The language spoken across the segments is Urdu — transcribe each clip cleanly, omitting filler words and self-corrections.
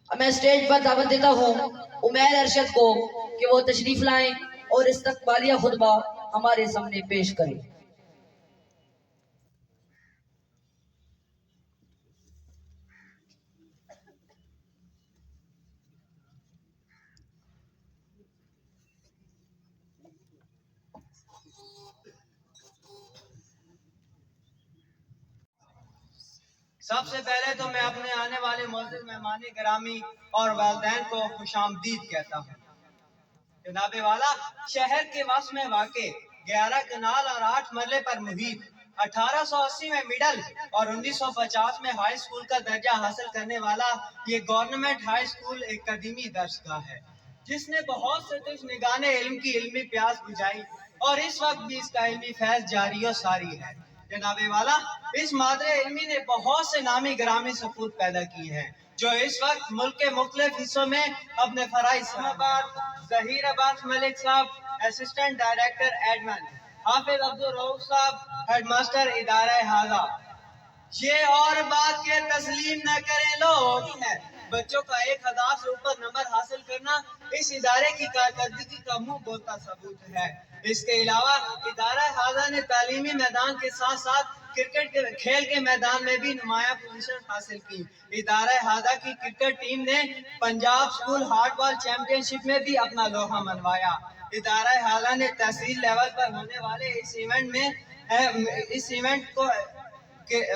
اب میں اسٹیج پر دعوت دیتا ہوں عمیر ارشد کو کہ وہ تشریف لائیں اور استقبالیہ خطبہ ہمارے سامنے پیش کریں۔ سب سے پہلے تو میں اپنے آنے والے معزز مہمان گرامی اور والدین کو خوش آمدید کہتا ہوں۔ جناب والا، شہر کے وسط میں واقع 11 کنال اور 8 مرلے پر محیط 1880 میں مڈل اور 1950 میں ہائی اسکول کا درجہ حاصل کرنے والا یہ گورنمنٹ ہائی اسکول ایک قدیمی درسگاہ ہے جس نے بہت سے تش نگان علم کی علمی پیاس بجھائی اور اس وقت بھی اس کا علمی فیض جاری و ساری ہے۔ جناب والا، اس مادر علمی نے بہت سے نامی گرامی سپوت پیدا کی ہیں جو اس وقت ملک کے مختلف حصوں میں اپنے فرائض ظہیر عباس ملک صاحب اسسٹنٹ ڈائریکٹر ایڈمن، حافظ عبدالرؤف صاحب ہیڈ ماسٹر ادارہ حاضہ۔ یہ اور بات کے تسلیم نہ کریں لوگ ہے بچوں کا 1000 سے اوپر نمبر حاصل کرنا اس ادارے کی کارکردگی کا منہ بولتا ثبوت ہے۔ اس کے علاوہ ادارہ حاضہ نے تعلیمی میدان کے ساتھ ساتھ کرکٹ کے کھیل کے میدان میں بھی نمایاں پوزیشن حاصل کی۔ ادارہ حاضہ کی کرکٹ ٹیم نے Punjab school hard ball championship میں بھی اپنا لوہا منوایا۔ ادارہ حاضہ نے تحصیل لیول پر ہونے والے اس ایونٹ کو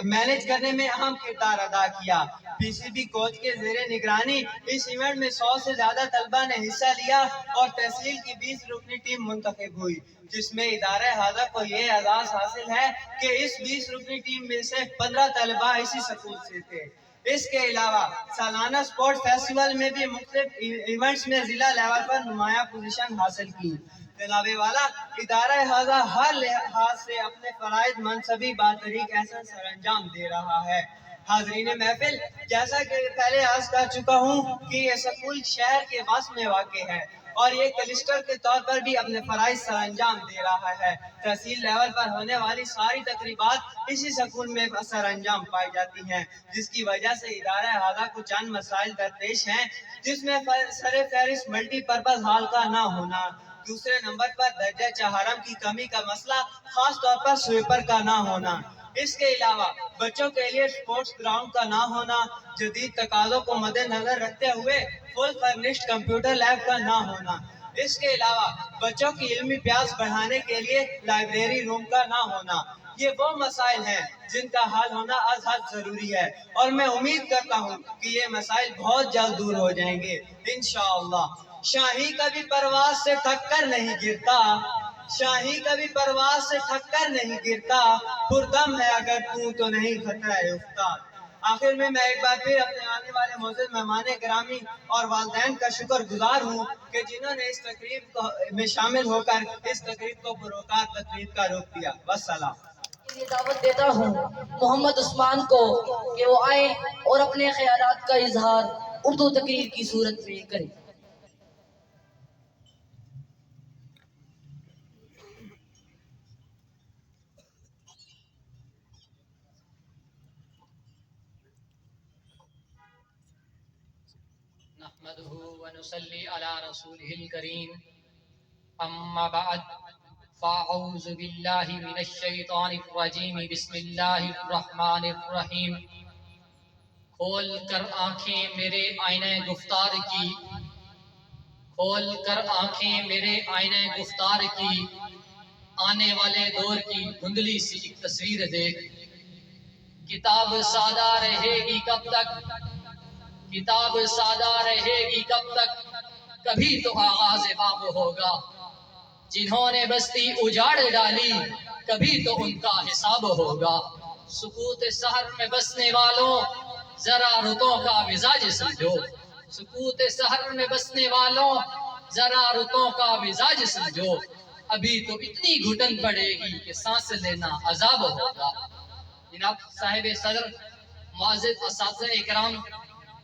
مینج کرنے میں اہم کردار ادا کیا۔ پی سی بی کوچ کے زیر نگرانی اس ایونٹ میں 100 سے زیادہ طلبہ نے حصہ لیا اور تحصیل کی 20 رکنی ٹیم منتخب ہوئی جس میں ادارہ حاضہ کو یہ اعزاز حاصل ہے کہ اس 20 رکنی ٹیم میں سے 15 طلبہ اسی سکول سے تھے۔ اس کے علاوہ سالانہ سپورٹ فیسٹیول میں بھی مختلف ایونٹس میں ضلع لیول پر نمایاں پوزیشن حاصل کی۔ جناب والا، ادارہ حاضہ ہر لحاظ سے اپنے فرائض منصبی باتریک احسن سر انجام دے رہا ہے۔ حاضرین محفل، جیسا کہ پہلے عرض کر چکا ہوں کہ یہ سکول شہر کے وسط میں واقع ہے اور یہ کلسٹر کے طور پر بھی اپنے فرائض سر انجام دے رہا ہے۔ تحصیل لیول پر ہونے والی ساری تقریبات اسی سکول میں سر انجام پائی جاتی ہیں جس کی وجہ سے ادارہ حاضہ کو چند مسائل درپیش ہیں جس میں سر فہرست ملٹی پرپز ہال کا نہ ہونا، دوسرے نمبر پر درجہ چہارم کی کمی کا مسئلہ، خاص طور پر سویپر کا نہ ہونا۔ اس کے علاوہ بچوں کے لیے سپورٹس گراؤنڈ کا نہ ہونا، جدید تقاضوں کو مد نظر رکھتے ہوئے فل فرنشڈ کمپیوٹر لیب کا نہ ہونا۔ اس کے علاوہ بچوں کی علمی پیاس بڑھانے کے لیے لائبریری روم کا نہ ہونا۔ یہ وہ مسائل ہیں جن کا حل ہونا از حد ضروری ہے اور میں امید کرتا ہوں کہ یہ مسائل بہت جلد دور ہو جائیں گے انشاءاللہ۔ شاہی کبھی پرواز سے تھک کر نہیں گرتا، شاہی کبھی پرواز سے تھک کر نہیں گرتا، پردم ہے اگر تو نہیں خطرہ افتاد۔ آخر میں ایک بار پھر اپنے آنے والے معزز مہمان گرامی اور والدین کا شکر گزار ہوں کہ جنہوں نے اس تقریب میں شامل ہو کر اس تقریب کو پروکار تقریب کا روپ دیا۔ والسلام۔ یہ دعوت دیتا ہوں محمد عثمان کو کہ وہ آئیں اور اپنے خیالات کا اظہار اردو تقریر کی صورت میں کریں۔ نحمده ونصلي على رسوله الكريم اما بعد فاعوذ بالله من الشیطان الرجیم بسم اللہ الرحمن الرحیم۔ کھول کر آنکھیں میرے آئینہ گفتار کی، کھول کر آنکھیں میرے آئینہ گفتار کی، آنے والے دور کی دھندلی سی ایک تصویر دیکھ۔ کتاب سادہ رہے گی کب تک، کتاب سادہ رہے گی کب تک، کبھی تو آغاز باب ہوگا۔ جنہوں نے بستی اجاڑ ڈالی کبھی تو ان کا حساب ہوگا۔ سکوت سحر میں بسنے والوں ذرا رتوں کا مزاج سمجھو، سکوت سحر میں بسنے والوں ذرا رتوں کا مزاج سمجھو۔ ابھی تو اتنی گھٹن پڑے گی کہ سانس لینا عذاب ہوگا۔ جناب صاحب صدر، معزز اساتذہ اکرام،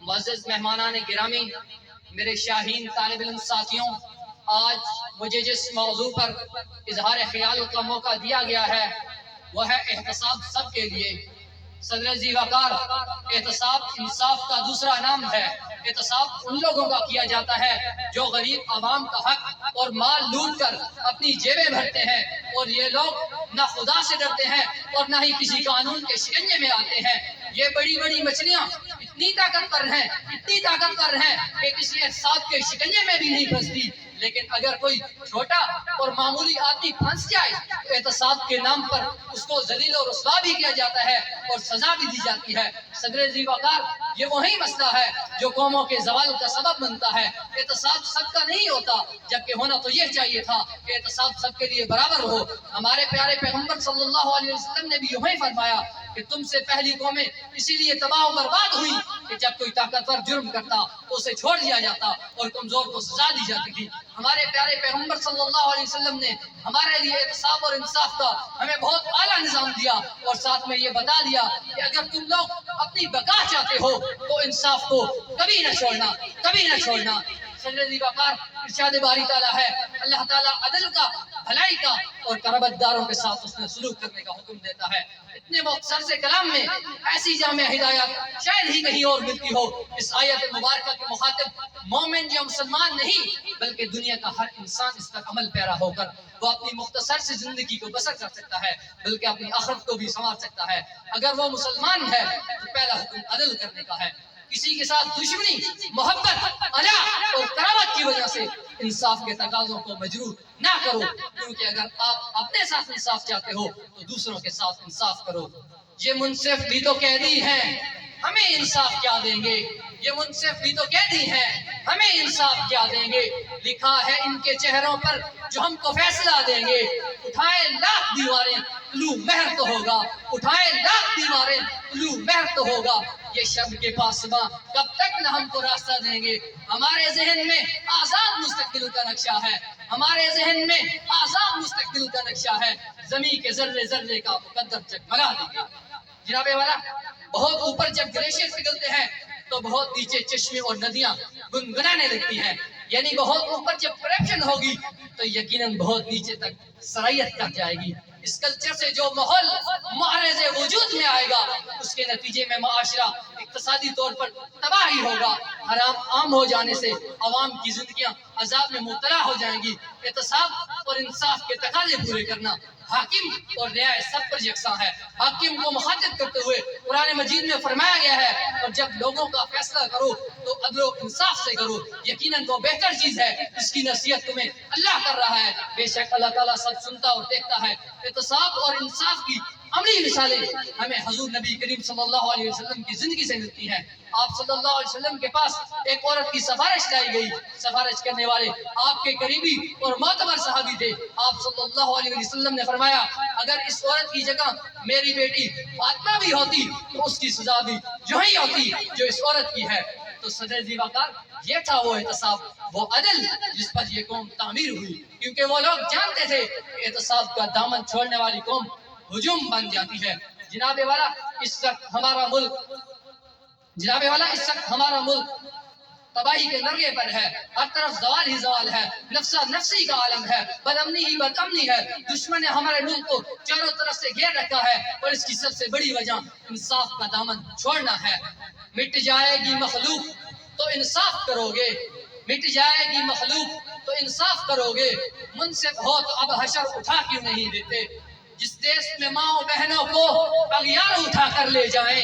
معزز مہمانان گرامی، میرے شاہین طالب علم ساتھیوں، آج مجھے جس موضوع پر اظہار خیال کا موقع دیا گیا ہے وہ ہے احتساب سب کے لیے۔ صدر ذی وقار، احتساب انصاف کا دوسرا نام ہے۔ احتساب ان لوگوں کا کیا جاتا ہے جو غریب عوام کا حق اور مال لوٹ کر اپنی جیبیں بھرتے ہیں، اور یہ لوگ نہ خدا سے ڈرتے ہیں اور نہ ہی کسی قانون کے شکنجے میں آتے ہیں۔ یہ بڑی بڑی مچھلیاں اتنی طاقتور ہیں کہ کسی احتساب کے شکنجے میں بھی نہیں پھنستی، لیکن اگر کوئی چھوٹا اور معمولی آدمی پھنس جائے تو احتساب کے نام پر اس کو ذلیل و رسوا بھی کیا جاتا ہے اور سزا بھی دی جاتی ہے۔ صدر ذی وقار، یہ وہی مسئلہ ہے جو قوموں کے زوال کا سبب بنتا ہے۔ احتساب سب کا نہیں ہوتا، جبکہ ہونا تو یہ چاہیے تھا کہ احتساب سب کے لیے برابر ہو۔ ہمارے پیارے پیغمبر صلی اللہ علیہ وسلم نے بھی یوں ہی فرمایا کہ تم سے پہلی قومیں اسی لیے تباہ و برباد ہوئی کہ جب کوئی طاقتور جرم کرتا تو اسے چھوڑ دیا جاتا اور کمزور کو سزا دی جاتی تھی۔ ہمارے پیارے پیغمبر صلی اللہ علیہ وسلم نے ہمارے لیے احتساب اور انصاف کا ہمیں بہت اعلیٰ نظام دیا، اور ساتھ میں یہ بتا دیا کہ اگر تم لوگ اپنی بقا چاہتے ہو تو انصاف کو کبھی نہ چھوڑنا۔ صدر ذی وقار، ارشاد باری تعالیٰ ہے، اللہ تعالیٰ عدل کا، بھلائی کا اور کرامت داروں کے ساتھ اس نے سلوک کرنے کا حکم دیتا ہے۔ اتنے مختصر سے کلام میں ایسی جامع ہدایات شاید ہی کہیں اور ملتی ہو۔ اس آیت مبارکہ کے مخاطب مومن یا مسلمان نہیں، بلکہ دنیا کا ہر انسان اس پر عمل پیرا ہو کر وہ اپنی مختصر سے زندگی کو بسر کر سکتا ہے، بلکہ اپنی آخرت کو بھی سنوار سکتا ہے۔ اگر وہ مسلمان ہے تو پہلا حکم عدل کرنے کا ہے۔ کسی کے ساتھ دشمنی، محبت، انا اور کرامت کی وجہ سے انصاف کے تقاضوں کو مجروح نہ کرو، کیونکہ اگر آپ اپنے ساتھ انصاف چاہتے ہو تو دوسروں کے ساتھ انصاف کرو۔ یہ منصف بھی تو قیدی ہیں، ہمیں انصاف کیا دیں گے؟ یہ منصف بھی تو قیدی ہیں، ہمیں انصاف کیا دیں گے؟ لکھا ہے ان کے چہروں پر جو ہم کو فیصلہ دیں گے۔ اٹھائے لاکھ دیواریں طلوع مہر تو ہوگا، اٹھائے لاکھ دیواریں طلوع مہر تو ہوگا۔ یہ شب کے پاسباں کب تک نہ ہم کو راستہ دیں گے؟ ہمارے ذہن میں آزاد مستقبل کا نقشہ ہے، ہمارے ذہن میں آزاد مستقبل کا نقشہ ہے۔ زمین کے ذرے ذرے کا مقدر جگمگا دیں گے۔ جناب والا، بہت اوپر جب گلیشیئر پگھلتے ہیں تو بہت نیچے چشمے اور ندیاں گنگنانے لگتی ہیں، یعنی بہت اوپر جب کرپشن ہوگی تو یقیناً بہت نیچے تک سرایت تک جائے گی۔ اس کلچر سے جو ماحول معرض وجود میں آئے گا، اس کے نتیجے میں معاشرہ اقتصادی طور پر تباہی ہوگا۔ حرام عام ہو جانے سے عوام کی زندگیاں عذاب میں مبتلا ہو جائیں گی۔ احتساب اور انصاف کے تقاضے پورے کرنا حاکم اور رعایا سب پر یکساں ہے۔ حاکم کو مخاطب کرتے ہوئے قرآن مجید میں فرمایا گیا ہے، اور جب لوگوں کا فیصلہ کرو تو عدل و انصاف سے کرو، یقیناً وہ بہتر چیز ہے۔ اس کی نصیحت تمہیں اللہ کر رہا ہے، بے شک اللہ تعالیٰ سب سنتا اور دیکھتا ہے۔ احتساب اور انصاف کی عملی مثالیں ہمیں حضور نبی کریم صلی اللہ علیہ وسلم کی زندگی سے ملتی ہیں۔ آپ صلی اللہ علیہ وسلم کے پاس ایک عورت کی سفارش لائی گئی۔ سفارش کرنے والے آپ کے قریبی اور معتبر صحابی تھے۔ آپ صلی اللہ علیہ وسلم نے فرمایا، اگر اس عورت کی جگہ میری بیٹی فاطمہ بھی ہوتی تو اس کی سزا بھی جو ہی ہوتی جو اس عورت کی ہے۔ تو صدر ذی وقار، یہ تھا وہ احتساب، وہ عدل جس پر یہ قوم تعمیر ہوئی، کیونکہ وہ لوگ جانتے تھے کہ احتساب کا دامن چھوڑنے والی قوم ہجوم بن جاتی ہے۔ جناب والا، اس وقت ہمارا ملک تباہی کے نرغے پر ہے، ہر طرف زوال ہی زوال ہے، نفسی کا عالم ہے، بدامنی ہی بدامنی ہے۔ دشمن نے ہمارے ملک کو چاروں طرف سے گھیر رکھا ہے، اور اس کی سب سے بڑی وجہ انصاف کا دامن چھوڑنا ہے۔ مٹ جائے گی مخلوق تو انصاف کرو گے، مٹ جائے گی مخلوق تو انصاف کرو گے، منصف ہو تو اب حشر اٹھا کیوں نہیں دیتے؟ جس دیش میں ماں بہنوں کو اغیار اٹھا کر لے جائیں،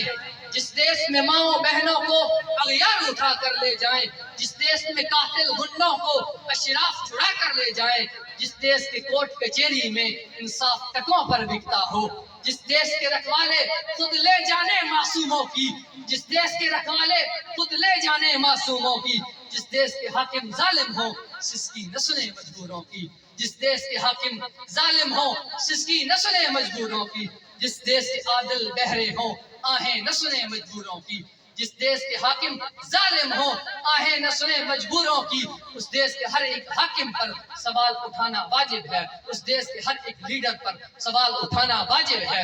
جس دیش میں ماں بہنوں کو اغیار اٹھا کر لے جائیں، جس دیش میں قاتل گنڈوں کو اشراف چھڑا کر لے جائیں، جس دیش کے کورٹ کچہری میں انصاف ٹکوں پر بکتا ہو، جس دیش کے رکھوالے خود لے جانے معصوموں کی، جس دیش کے رکھوالے خود لے جانے معصوموں کی، جس دیش کے حاکم ظالم ہوں سسکی نہ سنے مجبوروں کی، جس دیش کے حاکم ظالم ہوں سسکی نہ سنے مجبوروں کی، جس دیش کے عادل بہرے ہوں آہیں نہ سنے مجبوروں کی، جس دیش کے حاکم ظالم ہوں آہیں نہ سنے مجبوروں کی، اس دیش کے ہر ایک حاکم پر سوال اٹھانا واجب ہے، اس دیش کے ہر ایک لیڈر پر سوال اٹھانا واجب ہے۔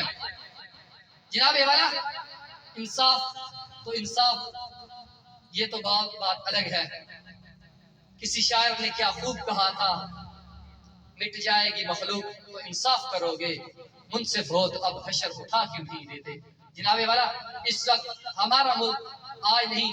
جناب والا، انصاف یہ تو بات الگ ہے۔ کسی شاعر نے کیا خوب کہا تھا، مٹ جائے گی مخلوق تو انصاف کرو گے، منصف ہو تو اب حشر اٹھا کیوں نہیں دیتے؟ جناب والا، اس وقت ہمارا ملک آج نہیں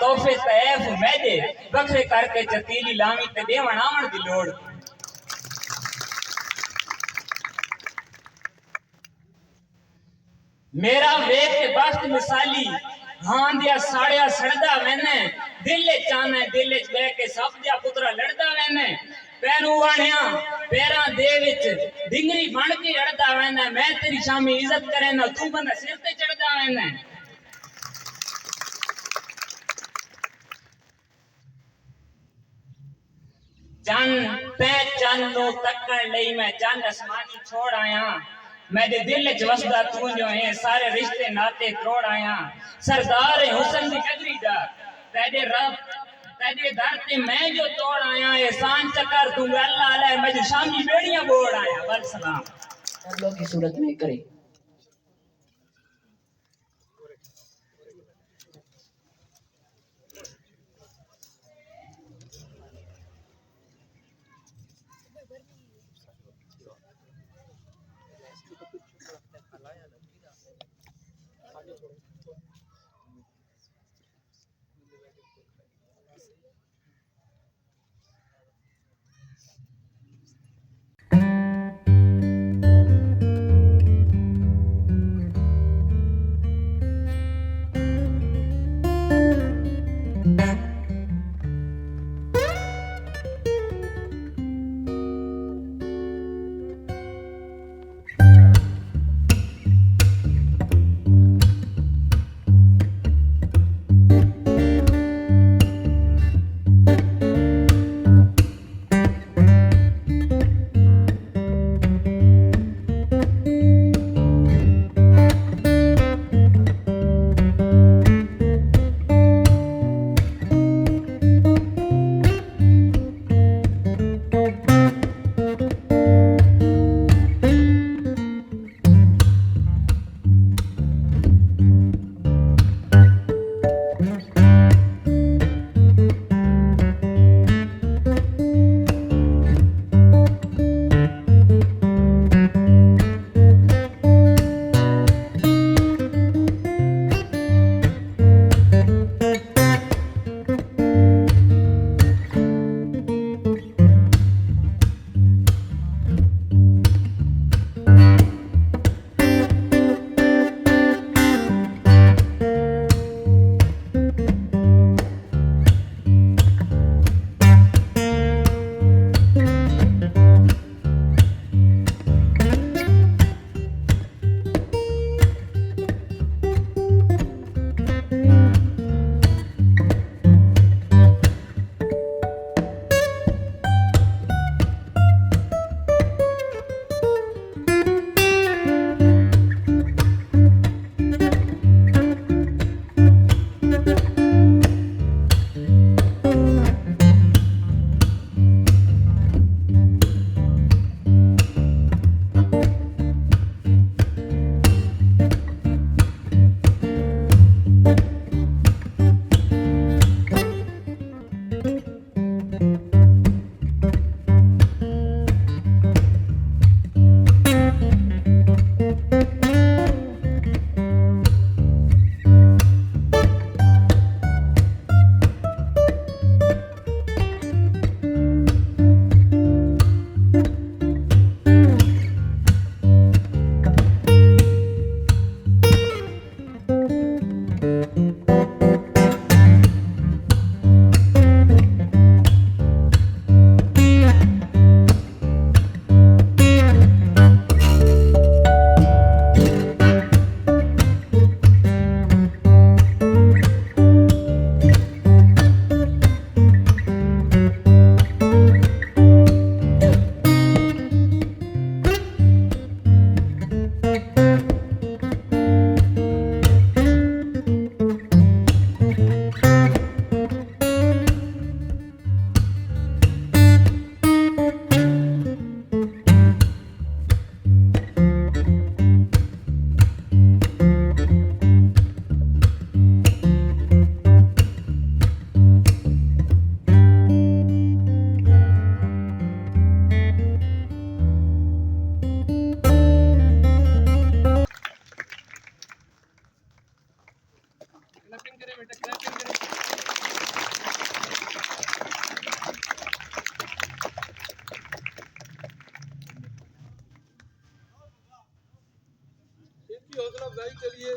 تحفے طیف میدے وکھرے کر کے چتیلی لاوی تے دیون آون دی لوڑ میرا ویک کے بخت مثالی ہاں دیا ساڑیا سڑدا وینے دل چاہنا دل چ بہ کے سب دیا پترا لڑدا وینے پیروں وانیا پیراں دے وچ ڈنگری بن کے لڑدا وینے میں تیری شامی عزت کرے نا تو بندہ سر تے چڑھدا وینے چند تے چند نو تکن لئی میں چند آسمانی چھوڑ آیا میں دے دل چ وسدا تو جو ہے سارے رشتے ناتے توڑ آیا سردار حسن دی قدری دا تیرے رب تیرے در تے میں جو توڑ آیا احسان چکر تو اللہ علیہ میں جو شامی بیڑیاں بوڑ آیا والسلام اللہ کی صورت میں کرے افزائی کے لیے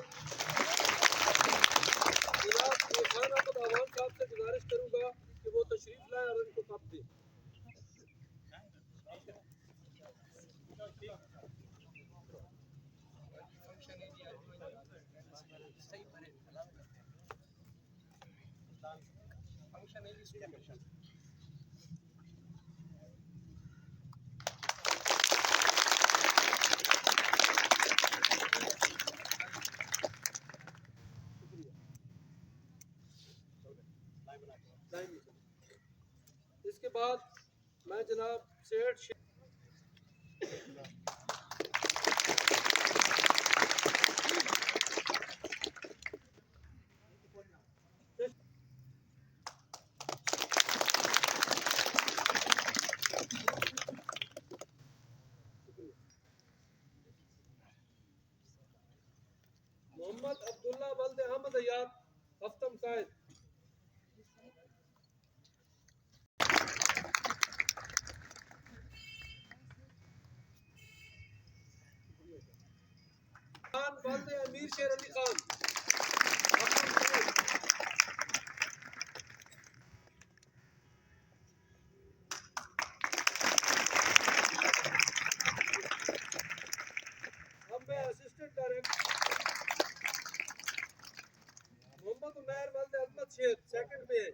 جناب خان احمد آوان صاحب سے گزارش کروں گا کہ وہ تشریف لائیں اور ان کو کپ دیں. اس کے بعد میں جناب سیٹ محمد عبداللہ ولد احمد حیات ہفتم قائد. خان ولد امیر شیر علی خان ہفتم قائد. اب میں اسسٹنٹ ڈائریکٹر محمد عمیر ولد عظمت شیر سیکنڈ میں ہے.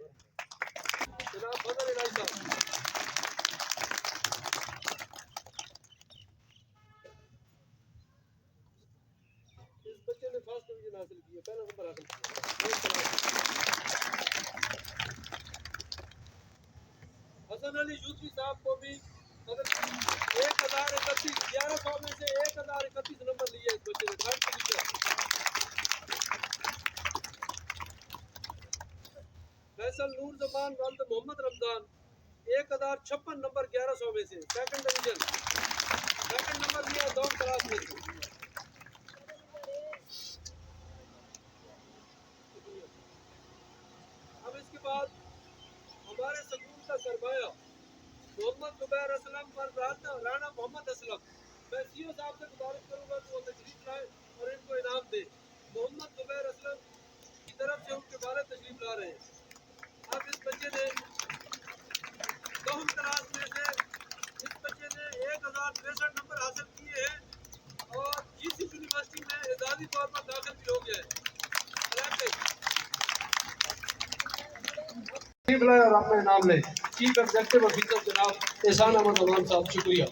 جناب فضل الہی صاحب. اس بچے نے فرسٹ ڈویژن حاصل کی ہے، پہلا نمبر حاصل کیا. حسن علی یوسفی صاحب کو بھی 1031 1100 میں سے 1031 نمبر لیے اس بچے نے تھرڈ پوزیشن. فیصل نور زمان ولد محمد رمضان 1056 نمبر 1100 میں سے سیکنڈ ڈویژن. سیکنڈ نمبر لیا دوم کلاس میں سے. اب اس کے بعد ہمارے سکول کا سرمایہ محمد زبیر اسلم پر رانا محمد اسلم. میں سی او صاحب سے گزارش کروں گا کہ وہ تشریف لائیں اور ان کو انعام دیں. محمد زبیر اسلم کی طرف سے ان کے والد تشریف لا رہے ہیں. اب اس بچے نے دوم کلاس میں سے اس بچے نے 1063 نمبر حاصل کیے ہیں اور جی سی یونیورسٹی میں اعزازی طور پر داخل بھی ہو گیا ہے. اور اپنا انعام لیں. چیف ایگزیکٹو آفیسر جناب احسان احمد عوان صاحب، شکریہ.